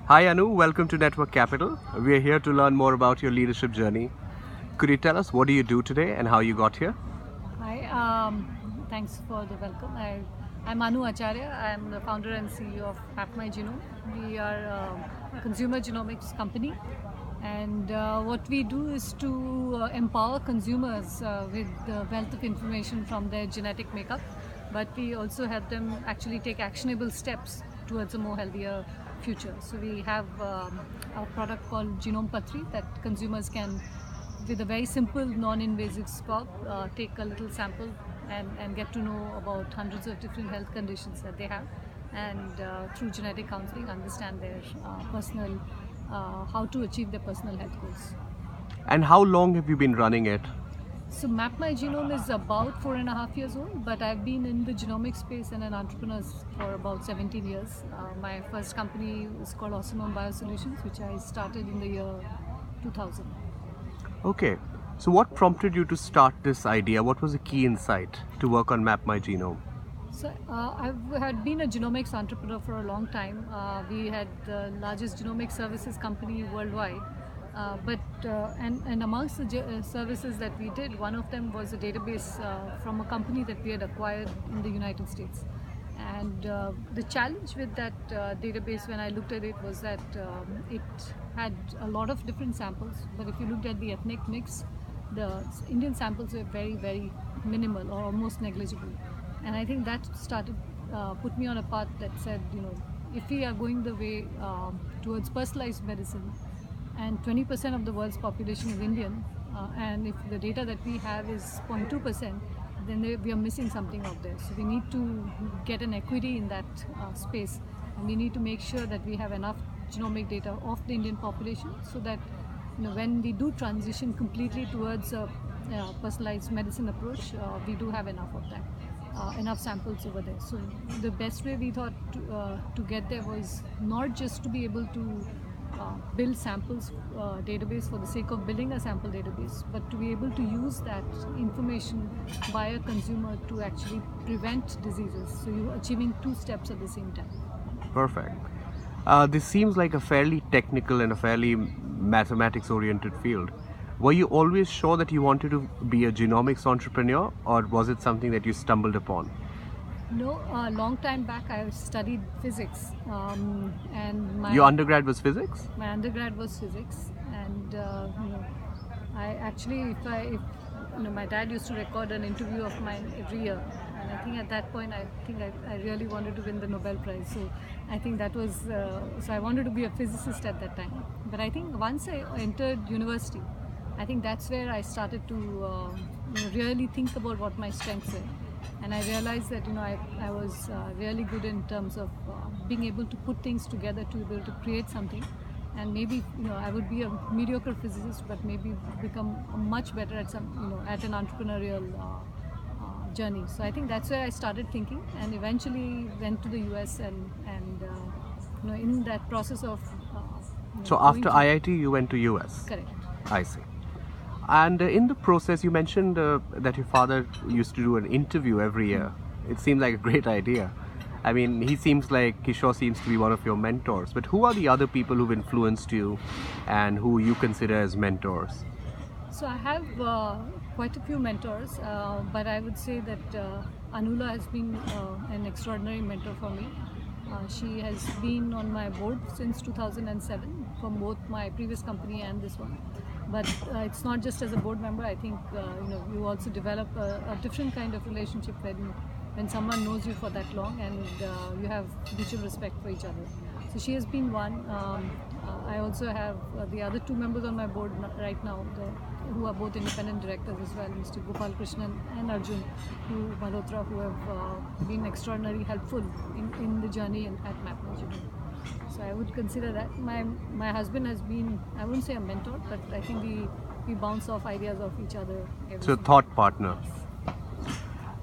Hi Anu, welcome to Network Capital. We are here to learn more about your leadership journey. Could you tell us what do you do today and how you got here? Hi, thanks for the welcome. I'm Acharya. I'm the founder and CEO of Mapmygenome. We are a consumer genomics company, and what we do is to empower consumers with the wealth of information from their genetic makeup, but we also help them actually take actionable steps towards a more healthier future. So we have a product called Genome Patri that consumers can, with a very simple non-invasive swab, take a little sample and get to know about hundreds of different health conditions that they have, and through genetic counseling understand their personal, how to achieve their personal health goals. And how long have you been running it? So Mapmygenome is about 4.5 years old, but I've been in the genomic space and an entrepreneur for about 17 years. My first company was called Awesome Biosolutions, which I started in the year 2000. Okay, so what prompted you to start this idea? What was the key insight to work on Mapmygenome? So I had been a genomics entrepreneur for a long time. We had the largest genomic services company worldwide. And amongst the services that we did, one of them was a database from a company that we had acquired in the United States. And the challenge with that database when I looked at it was that it had a lot of different samples, but if you looked at the ethnic mix, the Indian samples were very, very minimal or almost negligible. And I think that started put me on a path that said, if we are going the way towards personalized medicine, and 20% of the world's population is Indian, and if the data that we have is 0.2%, then we are missing something out there. So we need to get an equity in that space, and we need to make sure that we have enough genomic data of the Indian population so that when we do transition completely towards a personalized medicine approach, we do have enough of that. Enough samples over there. So the best way we thought to get there was not just to be able to build samples database for the sake of building a sample database, but to be able to use that information by a consumer to actually prevent diseases. So you're achieving two steps at the same time. Perfect. This seems like a fairly technical and a fairly mathematics-oriented field. Were you always sure that you wanted to be a genomics entrepreneur, or was it something that you stumbled upon? No, a long time back I studied physics, and Your undergrad was physics? My undergrad was physics, and I actually, if my dad used to record an interview of mine every year, and I think at that point I really wanted to win the Nobel Prize. So I think that was so I wanted to be a physicist at that time. But I think once I entered university, I think that's where I started to really think about what my strengths were. And I realized that I was really good in terms of being able to put things together to be able to create something, and maybe I would be a mediocre physicist, but maybe become much better at at an entrepreneurial journey. So I think that's where I started thinking, and eventually went to the US and in that process of. So after IIT, you went to US. Correct. I see. And in the process, you mentioned that your father used to do an interview every year. It seems like a great idea. I mean, Kishore seems to be one of your mentors. But who are the other people who've influenced you and who you consider as mentors? So I have quite a few mentors, but I would say that Anula has been an extraordinary mentor for me. She has been on my board since 2007 from both my previous company and this one. But it's not just as a board member. I think you also develop a different kind of relationship when someone knows you for that long, and you have mutual respect for each other. So she has been one. I also have the other two members on my board right now, who are both independent directors as well, Mr. Gopal Krishnan and Arjun Malhotra, who have been extraordinarily helpful in the journey at Mapmygenome. So I would consider that. My husband has been, I wouldn't say a mentor, but I think we bounce off ideas of each other. So thought partner.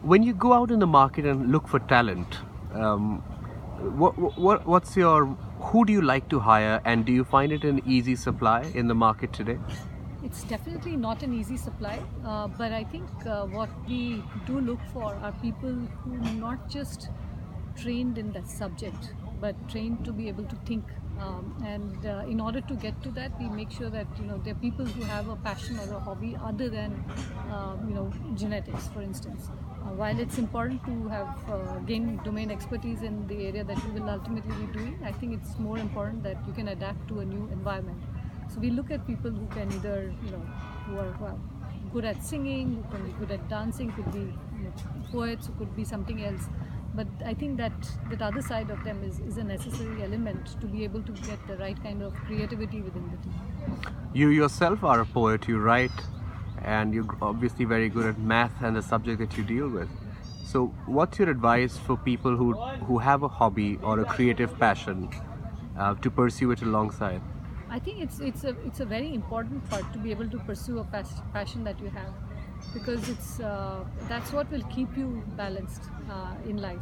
When you go out in the market and look for talent, who do you like to hire, and do you find it an easy supply in the market today? It's definitely not an easy supply, but I think what we do look for are people who not just trained in that subject, but trained to be able to think And in order to get to that, we make sure that there are people who have a passion or a hobby other than genetics, for instance. While it's important to have gain domain expertise in the area that you will ultimately be doing, I think it's more important that you can adapt to a new environment. So we look at people who can either, who are good at singing, who can be good at dancing, could be poets, who could be something else. But I think that other side of them is a necessary element to be able to get the right kind of creativity within the team. You yourself are a poet, you write, and you're obviously very good at math and the subject that you deal with. So what's your advice for people who have a hobby or a creative passion to pursue it alongside? I think it's a very important part to be able to pursue a passion that you have, because that's what will keep you balanced in life.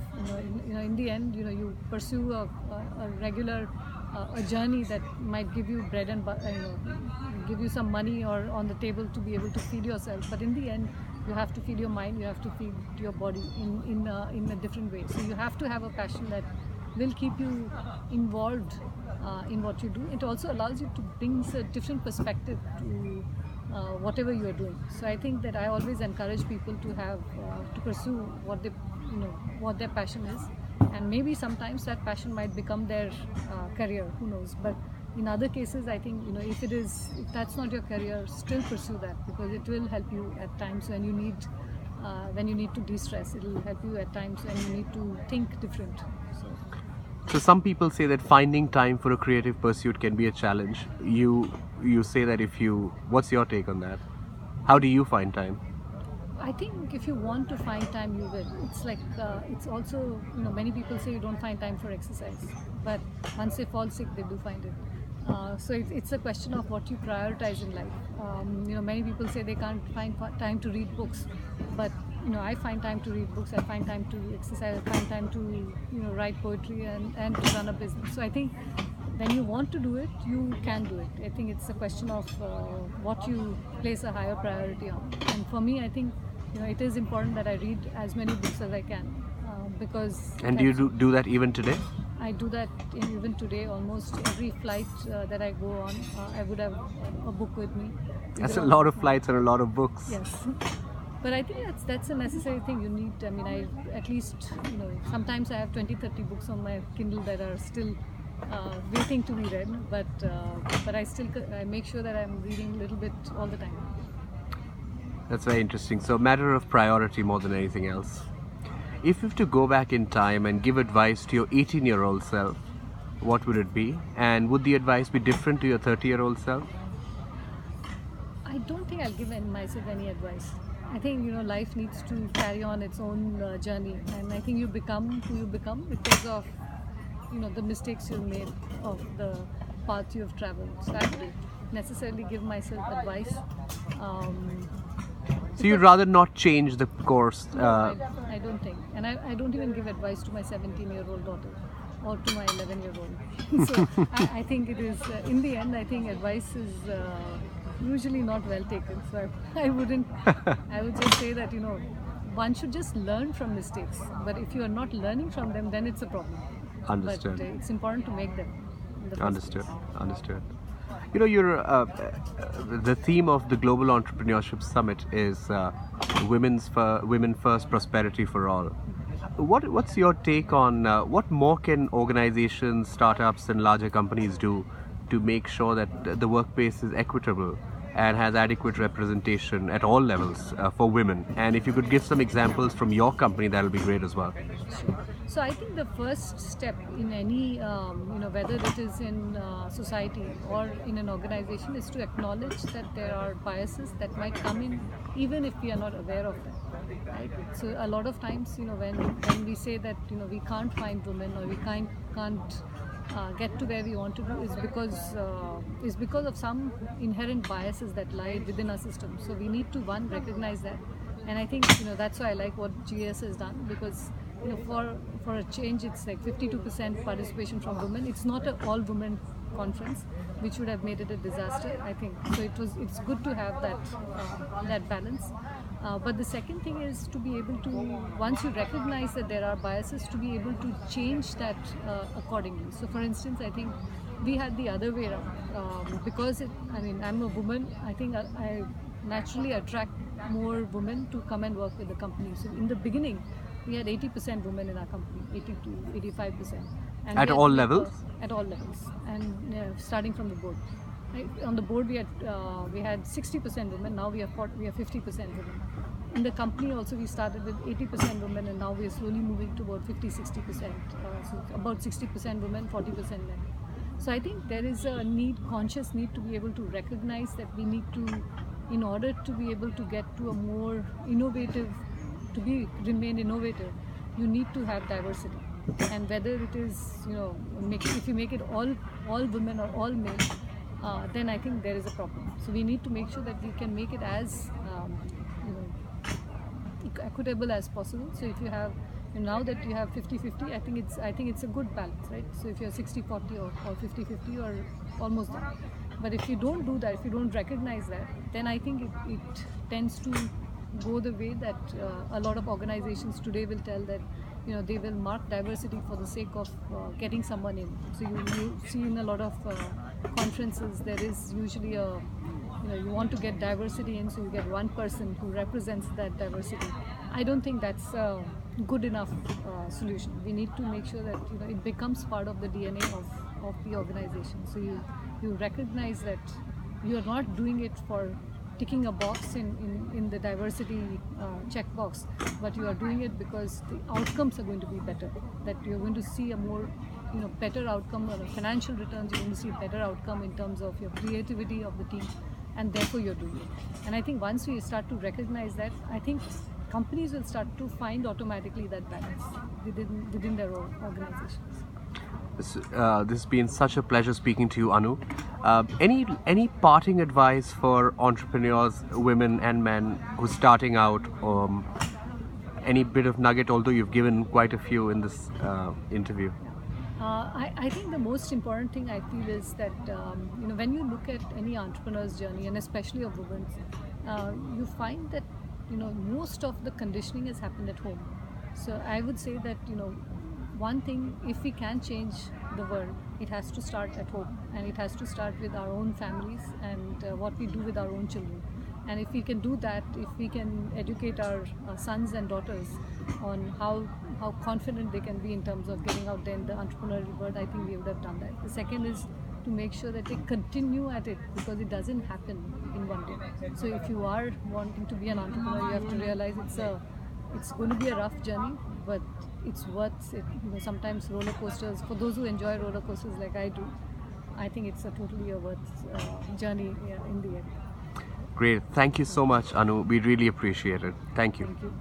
In the end, you pursue a regular a journey that might give you bread and give you some money or on the table to be able to feed yourself. But in the end, you have to feed your mind, you have to feed your body in a different way. So you have to have a passion that will keep you involved in what you do. It also allows you to bring a different perspective to whatever you are doing. So I think that I always encourage people to have to pursue what their passion is, and maybe sometimes that passion might become their career. Who knows? But in other cases, I think if that's not your career, still pursue that, because it will help you at times when you need to de-stress. It will help you at times when you need to think different. So some people say that finding time for a creative pursuit can be a challenge. You say that what's your take on that? How do you find time? I think if you want to find time, you will. It's like it's also many people say you don't find time for exercise, but once they fall sick, they do find it. So it's a question of what you prioritize in life. Many people say they can't find time to read books, but I find time to read books. I find time to exercise. I find time to write poetry and to run a business. So I think when you want to do it, you can do it. I think it's a question of what you place a higher priority on. And for me, I think it is important that I read as many books as I can, because. And do you do that even today? I do that even today. Almost every flight that I go on, I would have a book with me. That's a lot of flights and a lot of books. Yes. But I think that's a necessary thing. You need, I at least, sometimes I have 20-30 books on my Kindle that are still waiting to be read, but I make sure that I'm reading a little bit all the time. That's very interesting. So a matter of priority more than anything else. If you have to go back in time and give advice to your 18-year-old self, what would it be? And would the advice be different to your 30-year-old self? I don't think I'll give myself any advice. I think life needs to carry on its own journey, and I think you become who you become because of the mistakes you've made, of the path you've traveled. So I wouldn't necessarily give myself advice. So you'd rather not change the course? No, I don't think, and I don't even give advice to my 17-year-old daughter or to my 11-year-old. So I think it is in the end. I think advice is usually not well taken. So I wouldn't. I would just say that one should just learn from mistakes. But if you are not learning from them, then it's a problem. Understood. But it's important to make them. Understood. Understood. The theme of the Global Entrepreneurship Summit is women first, prosperity for all. What's your take on what more can organizations, startups, and larger companies do to make sure that the workplace is equitable and has adequate representation at all levels for women? And if you could give some examples from your company, that will be great as well. Sure. So I think the first step in any, whether it is in society or in an organization, is to acknowledge that there are biases that might come in, even if we are not aware of them. Right? So a lot of times, when we say that we can't find women or we can't get to where we want to go, is because of some inherent biases that lie within our system. So we need to recognize that, and I think that's why I like what GS has done, because for a change, it's like 52% participation from women. It's not an all-women conference, which would have made it a disaster, I think. So it's good to have that balance. But the second thing is to be able to, once you recognize that there are biases, to be able to change that accordingly. So for instance, I think we had the other way around. Because I'm a woman, I think I naturally attract more women to come and work with the company. So in the beginning, we had 80% women in our company, 80 to 85%. And At all levels? At all levels, and starting from the board. Right? On the board, we had 60% women. Now we have 50% women. In the company also, we started with 80% women, and now we are slowly moving to about 50-60%. So about 60% women, 40% men. So I think there is a conscious need to be able to recognize that we need to, in order to be able to get to a more innovative, remain innovative, you need to have diversity. And whether it is, if you make it all women or all men, then I think there is a problem. So we need to make sure that we can make it as equitable as possible. So if you have, now that you have 50-50, I think it's a good balance, right? So if you're 60-40 or 50-50 or almost that. But if you don't do that, if you don't recognize that, then I think it tends to go the way that a lot of organizations today will tell that they will mark diversity for the sake of getting someone in. So you see in a lot of conferences, there is usually you want to get diversity in, so you get one person who represents that diversity. I don't think that's a good enough solution. We need to make sure that it becomes part of the DNA of the organization. So you recognize that you are not doing it for ticking a box in the diversity checkbox, but you are doing it because the outcomes are going to be better. That you're going to see a more better outcome or financial returns. You're going to see a better outcome in terms of your creativity of the team, and therefore you're doing it. And I think once we start to recognize that, I think companies will start to find automatically that balance within their own organizations. This has been such a pleasure speaking to you, Anu. Any parting advice for entrepreneurs, women and men who's starting out? Any bit of nugget, although you've given quite a few in this interview. I think the most important thing I feel is that when you look at any entrepreneur's journey, and especially of women, you find that most of the conditioning has happened at home. So I would say that one thing, if we can change the world, it has to start at home, and it has to start with our own families and what we do with our own children. And if we can do that, if we can educate our sons and daughters on how confident they can be in terms of getting out there in the entrepreneurial world, I think we would have done that. The second is to make sure that they continue at it, because it doesn't happen in one day. So if you are wanting to be an entrepreneur, you have to realize it's going to be a rough journey, but it's worth it. Sometimes roller coasters, for those who enjoy roller coasters like I do, I think it's a totally worth journey in the end. Great. Thank you so much, Anu. We really appreciate it. Thank you. Thank you.